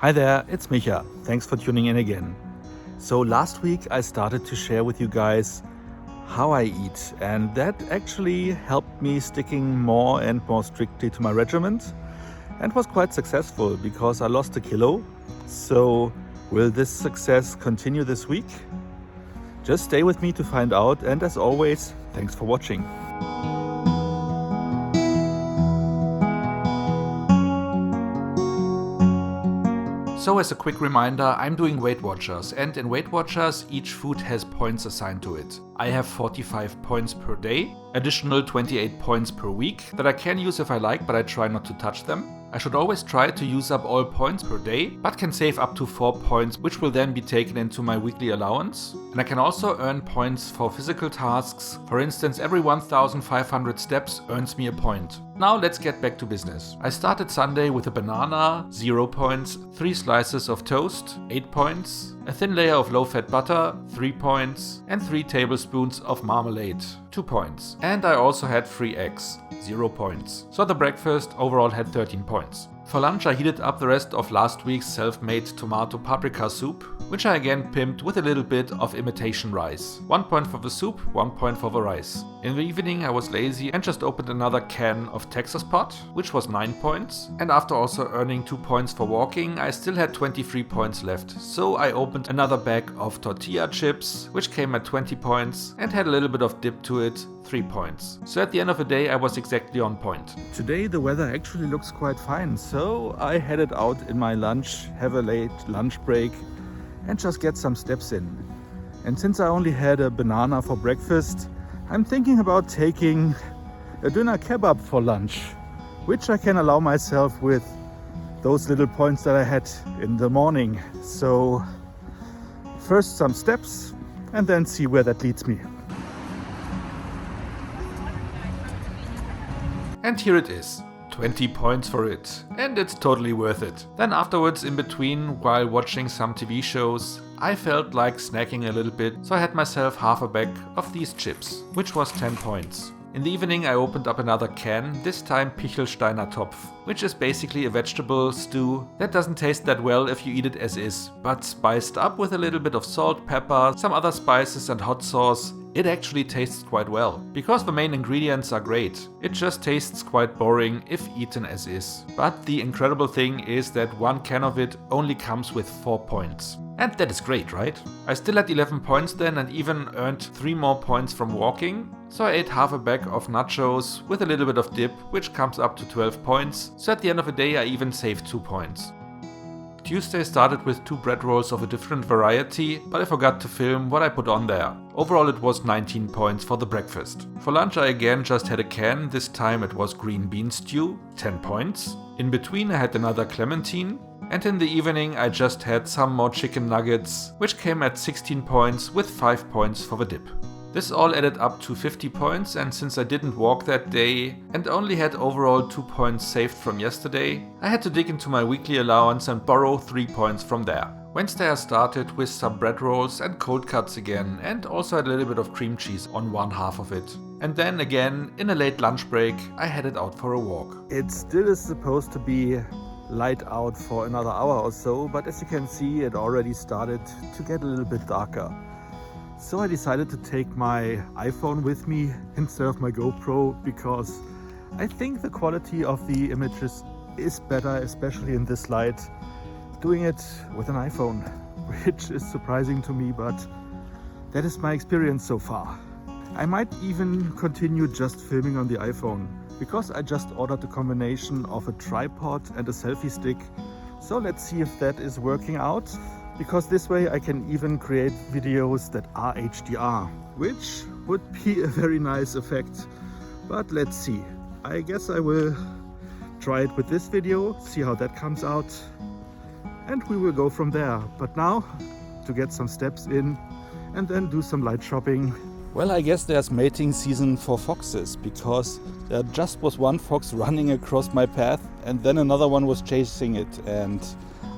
Hi there, it's Micha. Thanks for tuning in again. So last week I started to share with you guys how I eat, and that actually helped me sticking more and more strictly to my regiment and was quite successful because I lost a kilo. So will this success continue this week? Just stay with me to find out, and as always, thanks for watching. So as a quick reminder, I'm doing Weight Watchers, and in Weight Watchers each food has points assigned to it. I have 45 points per day, additional 28 points per week that I can use if I like, but I try not to touch them. I should always try to use up all points per day, but can save up to 4 points, which will then be taken into my weekly allowance. And I can also earn points for physical tasks. For instance, every 1,500 steps earns me a point. Now let's get back to business. I started Sunday with a banana, 0 points, 3 slices of toast, 8 points, a thin layer of low-fat butter, 3 points, and 3 tablespoons of marmalade, 2 points. And I also had 3 eggs, 0 points. So the breakfast overall had 13 points. For lunch I heated up the rest of last week's self-made tomato paprika soup, which I again pimped with a little bit of imitation rice. 1 point for the soup, 1 point for the rice. In the evening I was lazy and just opened another can of Texas pot, which was 9 points. And after also earning 2 points for walking, I still had 23 points left. So I opened another bag of tortilla chips, which came at 20 points and had a little bit of dip to it, 3 points. So at the end of the day I was exactly on point. Today the weather actually looks quite fine, so I headed out in my lunch, have a late lunch break and just get some steps in. And since I only had a banana for breakfast, I'm thinking about taking a doner kebab for lunch, which I can allow myself with those little points that I had in the morning. So first some steps and then see where that leads me. And here it is. 20 points for it, and it's totally worth it. Then afterwards, in between, while watching some TV shows, I felt like snacking a little bit, so I had myself half a bag of these chips, which was 10 points. In the evening I opened up another can, this time Pichelsteiner Topf, which is basically a vegetable stew that doesn't taste that well if you eat it as is, but spiced up with a little bit of salt, pepper, some other spices and hot sauce. It actually tastes quite well, because the main ingredients are great. It just tastes quite boring if eaten as is. But the incredible thing is that 1 can of it only comes with 4 points. And that is great, right? I still had 11 points then and even earned 3 more points from walking. So I ate half a bag of nachos with a little bit of dip, which comes up to 12 points. So at the end of the day I even saved 2 points. Tuesday started with 2 bread rolls of a different variety, but I forgot to film what I put on there. Overall it was 19 points for the breakfast. For lunch I again just had a can, this time it was green bean stew, 10 points. In between I had another clementine. And in the evening I just had some more chicken nuggets, which came at 16 points with 5 points for the dip. This all added up to 50 points, and since I didn't walk that day and only had overall 2 points saved from yesterday, I had to dig into my weekly allowance and borrow 3 points from there. Wednesday I started with some bread rolls and cold cuts again, and also had a little bit of cream cheese on one half of it. And then again, in a late lunch break, I headed out for a walk. It still is supposed to be light out for another hour or so, but as you can see it already started to get a little bit darker. So I decided to take my iPhone with me instead of my GoPro because I think the quality of the images is better, especially in this light, doing it with an iPhone, which is surprising to me, but that is my experience so far. I might even continue just filming on the iPhone because I just ordered a combination of a tripod and a selfie stick. So let's see if that is working out, because this way I can even create videos that are HDR, which would be a very nice effect. But let's see. I guess I will try it with this video, see how that comes out, and we will go from there. But now, to get some steps in and then do some light shopping. Well, I guess there's mating season for foxes, because there just was one fox running across my path and then another one was chasing it, and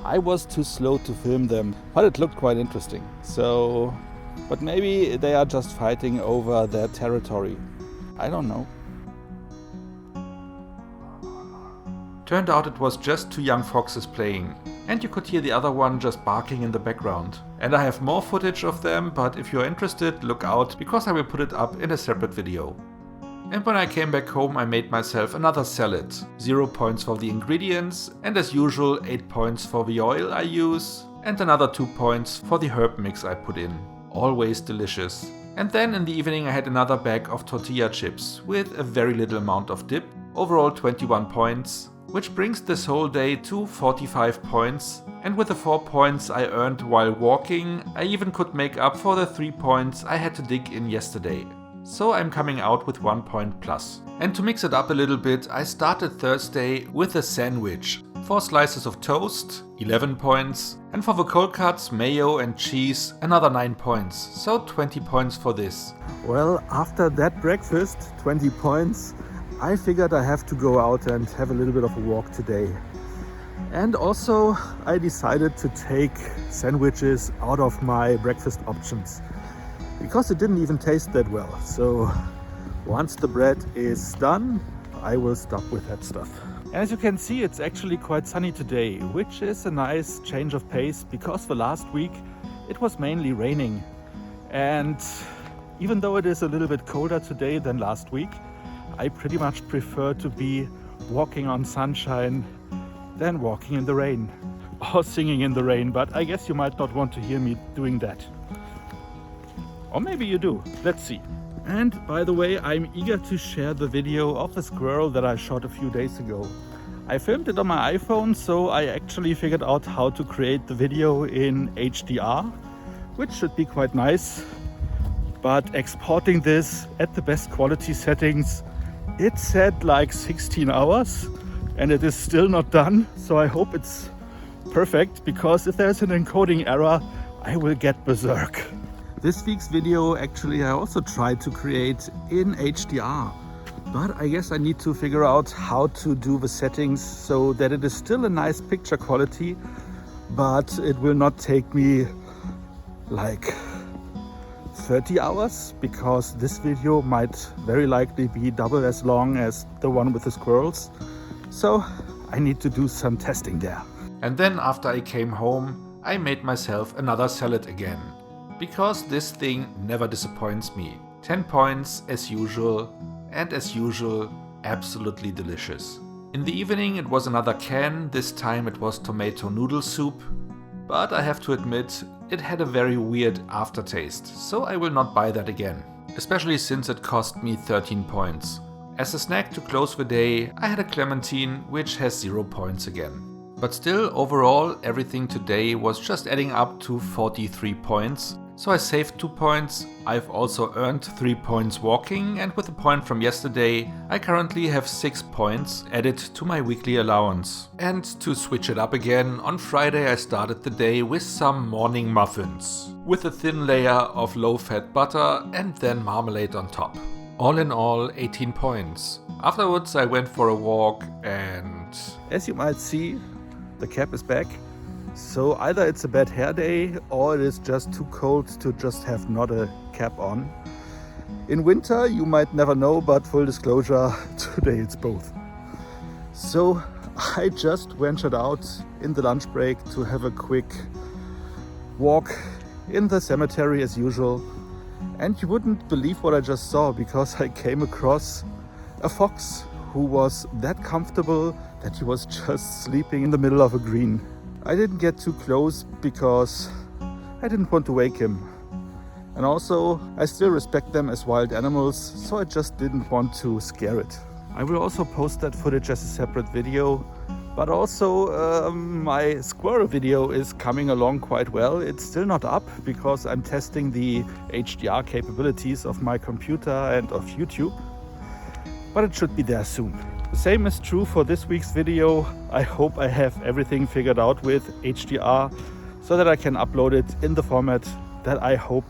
I was too slow to film them, but it looked quite interesting. So, but maybe they are just fighting over their territory. I don't know. Turned out it was just 2 young foxes playing, and you could hear the other one just barking in the background. And I have more footage of them, but if you're interested, look out, because I will put it up in a separate video. And when I came back home, I made myself another salad. 0 points for the ingredients, and as usual 8 points for the oil I use, and another 2 points for the herb mix I put in. Always delicious. And then in the evening I had another bag of tortilla chips with a very little amount of dip. Overall 21 points, which brings this whole day to 45 points. And with the 4 points I earned while walking, I even could make up for the 3 points I had to dig in yesterday. So I'm coming out with 1 point plus. And to mix it up a little bit, I started Thursday with a sandwich. 4 slices of toast, 11 points, and for the cold cuts, mayo and cheese, another 9 points, so 20 points for this. Well, after that breakfast, 20 points, I figured I have to go out and have a little bit of a walk today. And also, I decided to take sandwiches out of my breakfast options, because it didn't even taste that well. So once the bread is done, I will stop with that stuff. As you can see, it's actually quite sunny today, which is a nice change of pace, because the last week it was mainly raining. And even though it is a little bit colder today than last week, I pretty much prefer to be walking on sunshine than walking in the rain or singing in the rain, but I guess you might not want to hear me doing that. Or maybe you do, let's see. And by the way, I'm eager to share the video of the squirrel that I shot a few days ago. I filmed it on my iPhone, so I actually figured out how to create the video in HDR, which should be quite nice. But exporting this at the best quality settings, it said like 16 hours and it is still not done. So I hope it's perfect, because if there's an encoding error, I will get berserk. This week's video actually I also tried to create in HDR, but I guess I need to figure out how to do the settings so that it is still a nice picture quality, but it will not take me like 30 hours, because this video might very likely be double as long as the one with the squirrels. So I need to do some testing there. And then after I came home, I made myself another salad again. Because this thing never disappoints me. 10 points as usual, and as usual, absolutely delicious. In the evening it was another can, this time it was tomato noodle soup, but I have to admit it had a very weird aftertaste, so I will not buy that again. Especially since it cost me 13 points. As a snack to close the day, I had a clementine, which has 0 points again. But still, overall, everything today was just adding up to 43 points. So I saved 2 points, I've also earned 3 points walking, and with a point from yesterday, I currently have 6 points added to my weekly allowance. And to switch it up again, on Friday I started the day with some morning muffins, with a thin layer of low-fat butter and then marmalade on top. All in all, 18 points. Afterwards I went for a walk and... As you might see, the cap is back. So either it's a bad hair day or it is just too cold to just have not a cap on. In winter you might never know, but full disclosure, today it's both. So I just ventured out in the lunch break to have a quick walk in the cemetery as usual. And you wouldn't believe what I just saw, because I came across a fox who was that comfortable that he was just sleeping in the middle of a green. I didn't get too close because I didn't want to wake him. And also, I still respect them as wild animals, so I just didn't want to scare it. I will also post that footage as a separate video, but also my squirrel video is coming along quite well. It's still not up because I'm testing the HDR capabilities of my computer and of YouTube, but it should be there soon. The same is true for this week's video. I hope I have everything figured out with HDR so that I can upload it in the format that I hope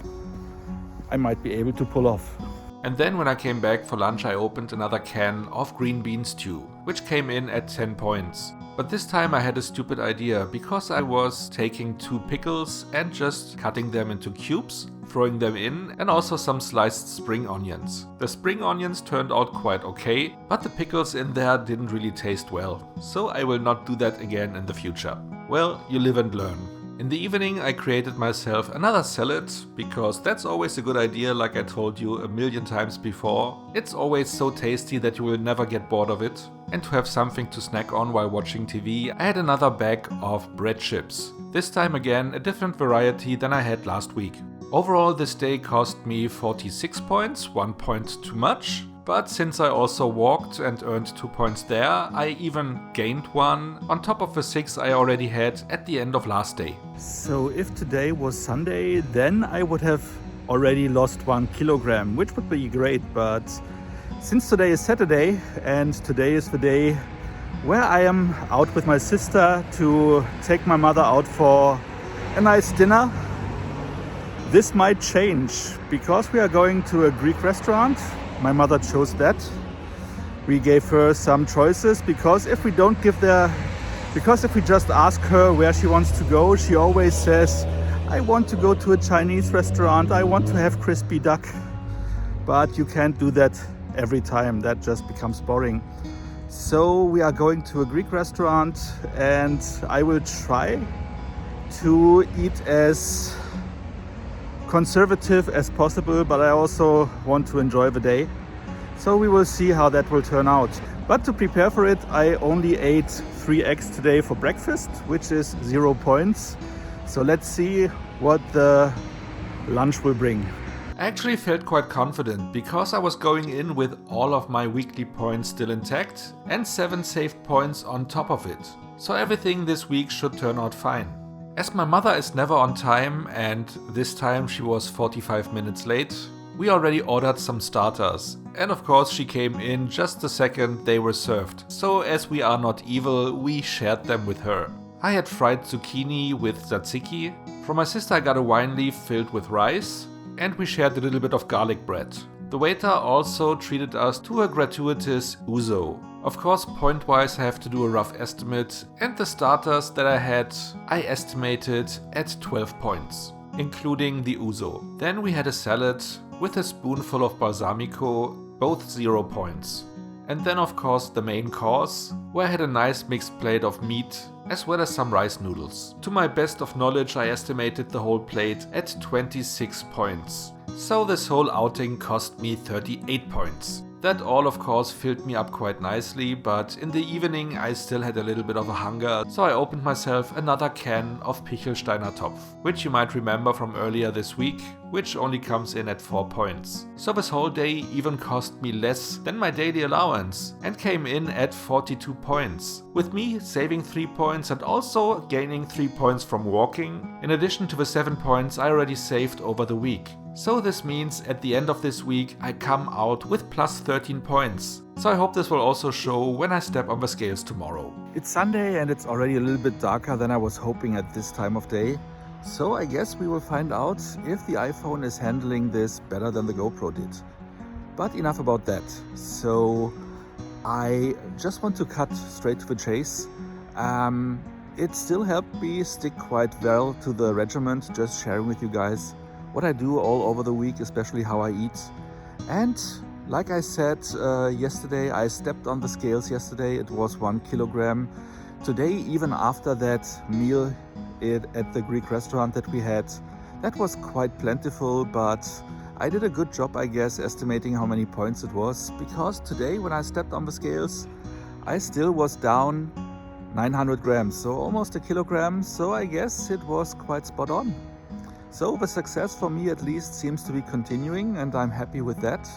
I might be able to pull off. And then when I came back for lunch, I opened another can of green bean stew, which came in at 10 points. But this time I had a stupid idea, because I was taking 2 pickles and just cutting them into cubes, throwing them in, and also some sliced spring onions. The spring onions turned out quite okay, but the pickles in there didn't really taste well. So I will not do that again in the future. Well, you live and learn. In the evening I created myself another salad, because that's always a good idea, like I told you a million times before. It's always so tasty that you will never get bored of it. And to have something to snack on while watching TV, I had another bag of bread chips. This time again a different variety than I had last week. Overall this day cost me 46 points, 1 point too much. But since I also walked and earned 2 points there, I even gained 1 on top of the 6 I already had at the end of last day. So if today was Sunday, then I would have already lost 1 kilogram, which would be great. But since today is Saturday and today is the day where I am out with my sister to take my mother out for a nice dinner, this might change, because we are going to a Greek restaurant. My mother chose that. We gave her some choices, because if we just ask her where she wants to go, she always says, I want to go to a Chinese restaurant, I want to have crispy duck. But you can't do that every time, that just becomes boring. So we are going to a Greek restaurant, and I will try to eat as conservative as possible, but I also want to enjoy the day. So we will see how that will turn out. But to prepare for it, I only ate 3 eggs today for breakfast, which is 0 points. So let's see what the lunch will bring. I actually felt quite confident, because I was going in with all of my weekly points still intact and 7 saved points on top of it. So everything this week should turn out fine. As my mother is never on time, and this time she was 45 minutes late, we already ordered some starters. And of course she came in just the second they were served. So as we are not evil, we shared them with her. I had fried zucchini with tzatziki. From my sister I got a wine leaf filled with rice, and we shared a little bit of garlic bread. The waiter also treated us to a gratuitous ouzo. Of course, point-wise I have to do a rough estimate, and the starters that I had, I estimated at 12 points, including the ouzo. Then we had a salad with a spoonful of balsamico, both 0 points. And then of course the main course, where I had a nice mixed plate of meat, as well as some rice noodles. To my best of knowledge, I estimated the whole plate at 26 points. So this whole outing cost me 38 points. That all of course filled me up quite nicely, but in the evening I still had a little bit of a hunger, so I opened myself another can of Pichelsteiner Topf, which you might remember from earlier this week, which only comes in at 4 points. So this whole day even cost me less than my daily allowance and came in at 42 points, with me saving 3 points and also gaining 3 points from walking, in addition to the 7 points I already saved over the week. So this means at the end of this week I come out with plus 13 points. So I hope this will also show when I step on the scales tomorrow. It's Sunday and it's already a little bit darker than I was hoping at this time of day. So I guess we will find out if the iPhone is handling this better than the GoPro did. But enough about that. So I just want to cut straight to the chase. It still helped me stick quite well to the regiment, just sharing with you guys what I do all over the week, especially how I eat. And like I said yesterday, I stepped on the scales yesterday, it was 1 kilogram. Today, even after that meal at the Greek restaurant that we had, that was quite plentiful, but I did a good job, I guess, estimating how many points it was, because today when I stepped on the scales, I still was down 900 grams, so almost a kilogram, so I guess it was quite spot on. So the success for me at least seems to be continuing, and I'm happy with that.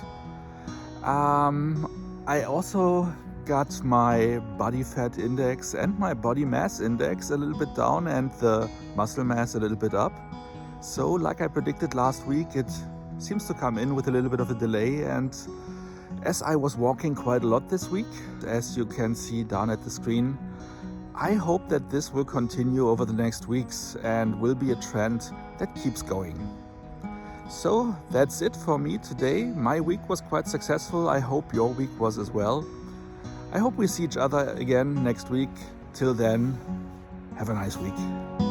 I also got my body fat index and my body mass index a little bit down and the muscle mass a little bit up. So like I predicted last week, it seems to come in with a little bit of a delay, and as I was walking quite a lot this week, as you can see down at the screen, I hope that this will continue over the next weeks and will be a trend that keeps going. So that's it for me today. My week was quite successful. I hope your week was as well. I hope we see each other again next week. Till then, have a nice week.